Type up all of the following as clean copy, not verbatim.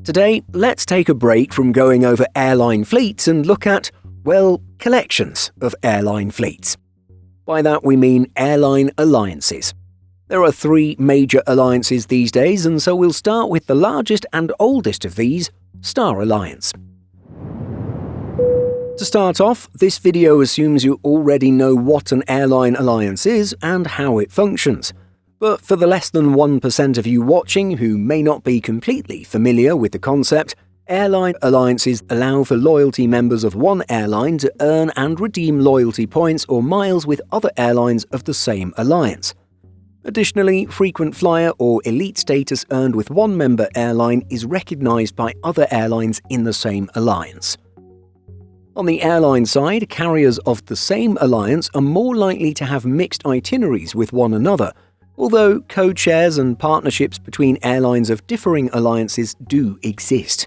Today, let's take a break from going over airline fleets and look at, well, collections of airline fleets. By that we mean airline alliances. There are 3 major alliances these days, and so we'll start with the largest and oldest of these, Star Alliance. To start off, this video assumes you already know what an airline alliance is and how it functions. But for the less than 1% of you watching who may not be completely familiar with the concept, airline alliances allow for loyalty members of one airline to earn and redeem loyalty points or miles with other airlines of the same alliance. Additionally, frequent flyer or elite status earned with one member airline is recognized by other airlines in the same alliance. On the airline side, carriers of the same alliance are more likely to have mixed itineraries with one another, although code shares and partnerships between airlines of differing alliances do exist.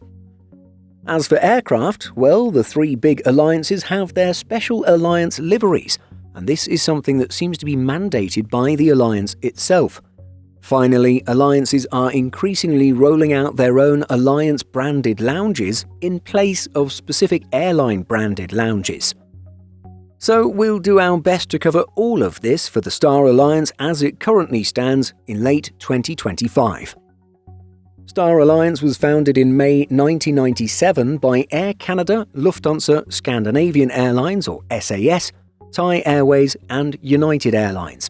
As for aircraft, well, the 3 big alliances have their special alliance liveries, and this is something that seems to be mandated by the alliance itself. Finally, alliances are increasingly rolling out their own alliance-branded lounges in place of specific airline-branded lounges. So we'll do our best to cover all of this for the Star Alliance as it currently stands in late 2025. Star Alliance was founded in May 1997 by Air Canada, Lufthansa, Scandinavian Airlines or SAS, Thai Airways and United Airlines.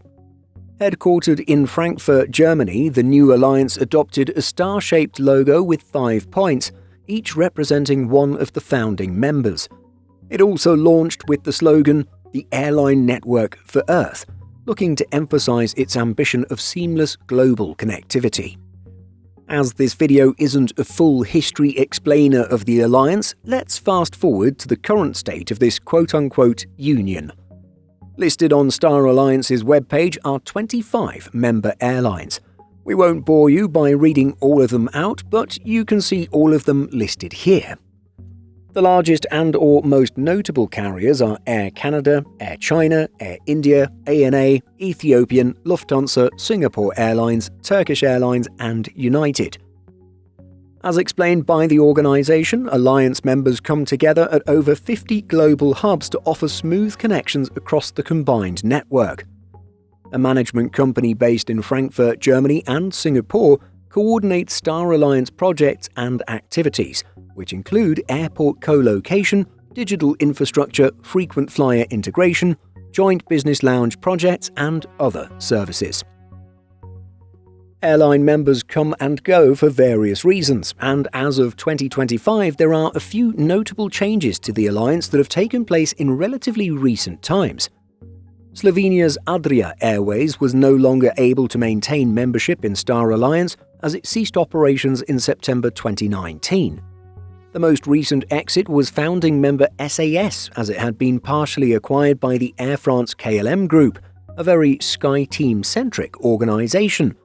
Headquartered in Frankfurt, Germany, the new alliance adopted a star-shaped logo with 5 points, each representing one of the founding members. It also launched with the slogan, "The Airline Network for Earth," looking to emphasize its ambition of seamless global connectivity. As this video isn't a full history explainer of the alliance, let's fast forward to the current state of this quote-unquote union. Listed on Star Alliance's webpage are 25 member airlines. We won't bore you by reading all of them out, but you can see all of them listed here. The largest and/or most notable carriers are Air Canada, Air China, Air India, ANA, Ethiopian, Lufthansa, Singapore Airlines, Turkish Airlines, and United. As explained by the organization, alliance members come together at over 50 global hubs to offer smooth connections across the combined network. A management company based in Frankfurt, Germany and Singapore coordinates Star Alliance projects and activities, which include airport co-location, digital infrastructure, frequent flyer integration, joint business lounge projects, and other services. Airline members come and go for various reasons, and as of 2025 there are a few notable changes to the alliance that have taken place in relatively recent times. Slovenia's Adria Airways was no longer able to maintain membership in Star Alliance as it ceased operations in September 2019. The most recent exit was founding member SAS, as it had been partially acquired by the Air France KLM Group, a very SkyTeam-centric organization.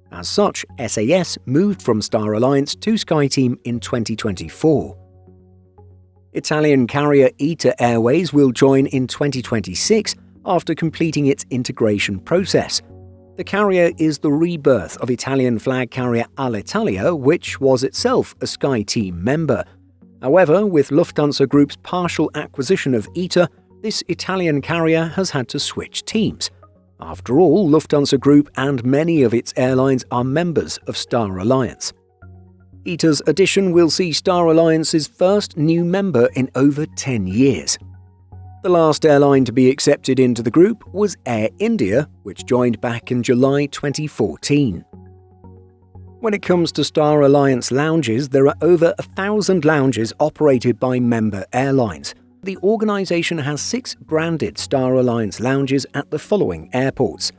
As such, SAS moved from Star Alliance to SkyTeam in 2024. Italian carrier ITA Airways will join in 2026 after completing its integration process. The carrier is the rebirth of Italian flag carrier Alitalia, which was itself a SkyTeam member. However, with Lufthansa Group's partial acquisition of ITA, this Italian carrier has had to switch teams. After all, Lufthansa Group and many of its airlines are members of Star Alliance. ITA's addition will see Star Alliance's first new member in over 10 years. The last airline to be accepted into the group was Air India, which joined back in July 2014. When it comes to Star Alliance lounges, there are over 1,000 lounges operated by member airlines. The organization has 6 branded Star Alliance lounges at the following airports: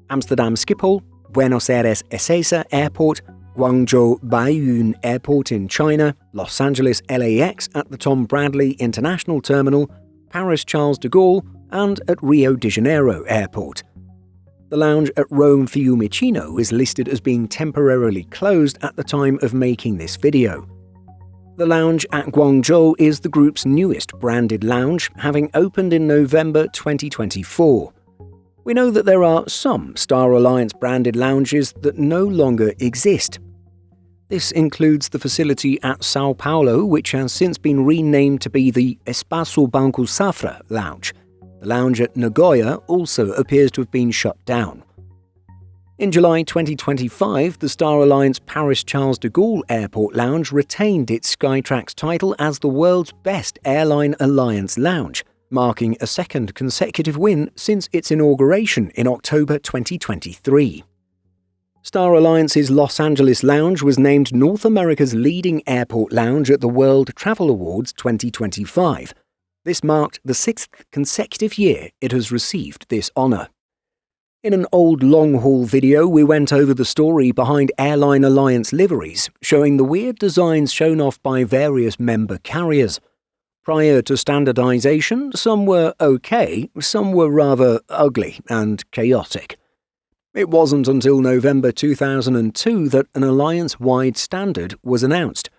Amsterdam Schiphol, Buenos Aires Ezeiza Airport, Guangzhou Baiyun Airport in China, Los Angeles LAX at the Tom Bradley International Terminal, Paris Charles de Gaulle, and at Rio de Janeiro Airport. The lounge at Rome Fiumicino is listed as being temporarily closed at the time of making this video. The lounge at Guangzhou is the group's newest branded lounge, having opened in November 2024. We know that there are some Star Alliance branded lounges that no longer exist. This includes the facility at Sao Paulo, which has since been renamed to be the Espaço Banco Safra Lounge. The lounge at Nagoya also appears to have been shut down. In July 2025, the Star Alliance Paris Charles de Gaulle Airport Lounge retained its Skytrax title as the world's best airline alliance lounge, marking a second consecutive win since its inauguration in October 2023. Star Alliance's Los Angeles Lounge was named North America's leading airport lounge at the World Travel Awards 2025. This marked the sixth consecutive year it has received this honor. In an old long-haul video, we went over the story behind Airline Alliance liveries, showing the weird designs shown off by various member carriers. Prior to standardization, some were okay, some were rather ugly and chaotic. It wasn't until November 2002 that an alliance-wide standard was announced.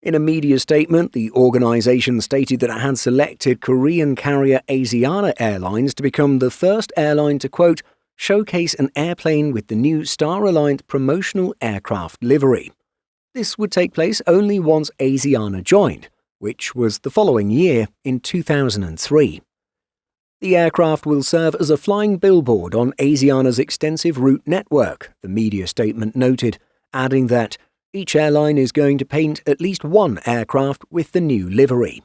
In a media statement, the organization stated that it had selected Korean carrier Asiana Airlines to become the first airline to, quote, showcase an airplane with the new Star Alliance promotional aircraft livery. This would take place only once Asiana joined, which was the following year in 2003. The aircraft will serve as a flying billboard on Asiana's extensive route network, the media statement noted, adding that each airline is going to paint at least one aircraft with the new livery.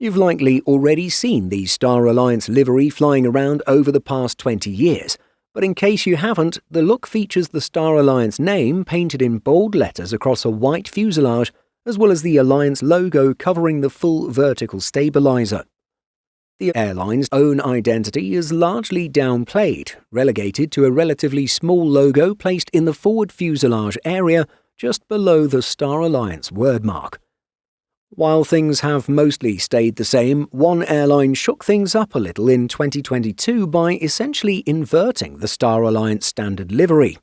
You've likely already seen the Star Alliance livery flying around over the past 20 years, but in case you haven't, the look features the Star Alliance name painted in bold letters across a white fuselage, as well as the Alliance logo covering the full vertical stabilizer. The airline's own identity is largely downplayed, relegated to a relatively small logo placed in the forward fuselage area just below the Star Alliance wordmark. While things have mostly stayed the same, one airline shook things up a little in 2022 by essentially inverting the Star Alliance standard livery.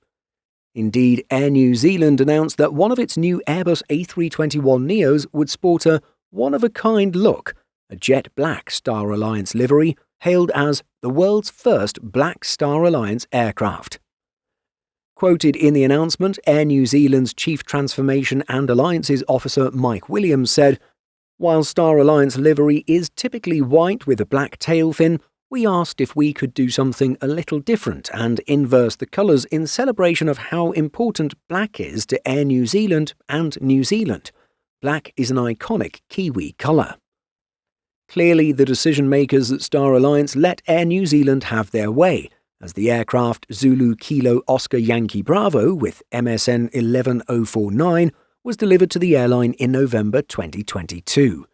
Indeed, Air New Zealand announced that one of its new Airbus A321neos would sport a one-of-a-kind look, a jet black Star Alliance livery hailed as the world's first black Star Alliance aircraft. Quoted in the announcement, Air New Zealand's Chief Transformation and Alliances Officer Mike Williams said, "While Star Alliance livery is typically white with a black tail fin, we asked if we could do something a little different and inverse the colours in celebration of how important black is to Air New Zealand and New Zealand. Black is an iconic Kiwi colour." Clearly, the decision-makers at Star Alliance let Air New Zealand have their way, as the aircraft Zulu Kilo Oscar Yankee Bravo with MSN 11049 was delivered to the airline in November 2022.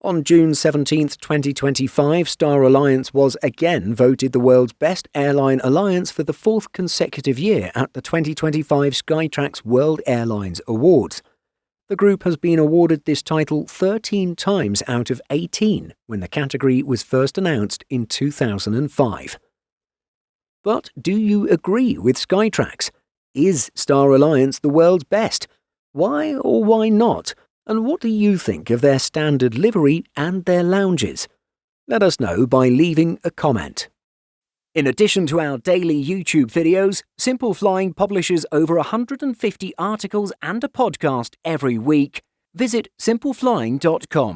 On June 17, 2025, Star Alliance was again voted the world's best airline alliance for the fourth consecutive year at the 2025 Skytrax World Airlines Awards. The group has been awarded this title 13 times out of 18 when the category was first announced in 2005. But do you agree with Skytrax? Is Star Alliance the world's best? Why or why not? And what do you think of their standard livery and their lounges? Let us know by leaving a comment. In addition to our daily YouTube videos, Simple Flying publishes over 150 articles and a podcast every week. Visit simpleflying.com.